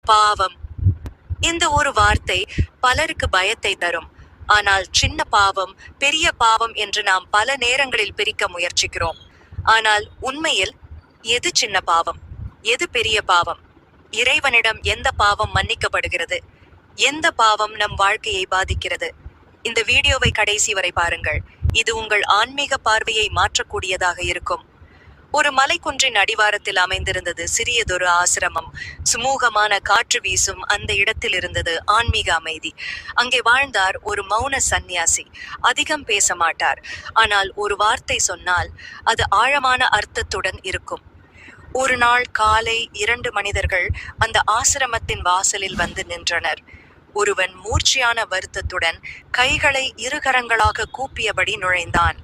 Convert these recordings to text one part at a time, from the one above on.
பாவம். இந்த ஒரு வார்த்தை பலருக்கு பயத்தை தரும். ஆனால் சின்ன பாவம், பெரிய பாவம் என்று நாம் பல நேரங்களில் பிரிக்க முயற்சிக்கிறோம். ஆனால் உண்மையில் எது சின்ன பாவம், எது பெரிய பாவம்? இறைவனிடம் எந்த பாவம் மன்னிக்கப்படுகிறது? எந்த பாவம் நம் வாழ்க்கையை பாதிக்கிறது? இந்த வீடியோவை கடைசி வரை பாருங்கள். இது உங்கள் ஆன்மீக பார்வையை மாற்றக்கூடியதாக இருக்கும். ஒரு மலைக்குன்றின் அடிவாரத்தில் அமைந்திருந்தது சிறியதொரு ஆசிரமம். சுமூகமான காற்று வீசும் அந்த இடத்தில் இருந்தது ஆன்மீக அமைதி. அங்கே வாழ்ந்தார் ஒரு மௌன சந்நியாசி. அதிகம் பேச மாட்டார். ஆனால் ஒரு வார்த்தை சொன்னால் அது ஆழமான அர்த்தத்துடன் இருக்கும். ஒரு நாள் காலை 2 மனிதர்கள் அந்த ஆசிரமத்தின் வாசலில் வந்து நின்றனர். ஒருவன் மூர்ச்சையான வருத்தத்துடன் கைகளை இருகரங்களாக கூப்பியபடி நுழைந்தான்.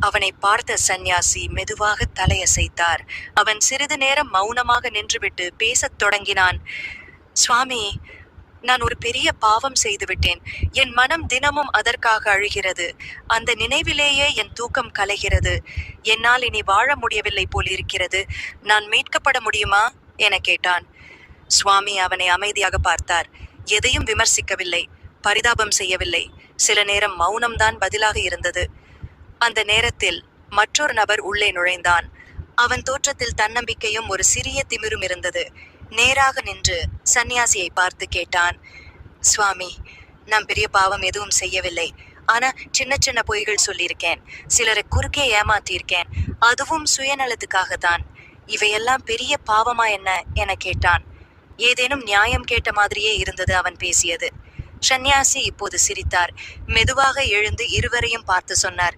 அவனை பார்த்த சந்நியாசி மெதுவாக தலையசைத்தார். அவன் சிறிது நேரம் மௌனமாக நின்றுவிட்டு பேசத் தொடங்கினான். சுவாமி, நான் ஒரு பெரிய பாவம் செய்துவிட்டேன். என் மனம் தினமும் அதற்காக அழுகிறது. அந்த நினைவிலேயே என் தூக்கம் கலைகிறது. என்னால் இனி வாழ முடியவில்லை போல் இருக்கிறது. நான் மீட்கப்பட முடியுமா என கேட்டான். சுவாமி அவனை அமைதியாக பார்த்தார். எதையும் விமர்சிக்கவில்லை, பரிதாபம் செய்யவில்லை. சில நேரம் மௌனம்தான் பதிலாக இருந்தது. அந்த நேரத்தில் மற்றொரு நபர் உள்ளே நுழைந்தான். அவன் தோற்றத்தில் தன்னம்பிக்கையும் ஒரு சிறிய திமிரும் இருந்தது. நேராக நின்று சந்நியாசியை பார்த்து கேட்டான். சுவாமி, நான் பெரிய பாவம் எதுவும் செய்யவில்லை. ஆனா சின்ன சின்ன பொய்கள் சொல்லியிருக்கேன். சிலரை குறுக்கே ஏமாத்தியிருக்கேன். அதுவும் சுயநலத்துக்காகத்தான். இவையெல்லாம் பெரிய பாவமா என்ன என கேட்டான். ஏதேனும் நியாயம் கேட்ட மாதிரியே இருந்தது அவன் பேசியது. சந்நியாசி இப்போது சிரித்தார். மெதுவாக எழுந்து இருவரையும் பார்த்து சொன்னார்.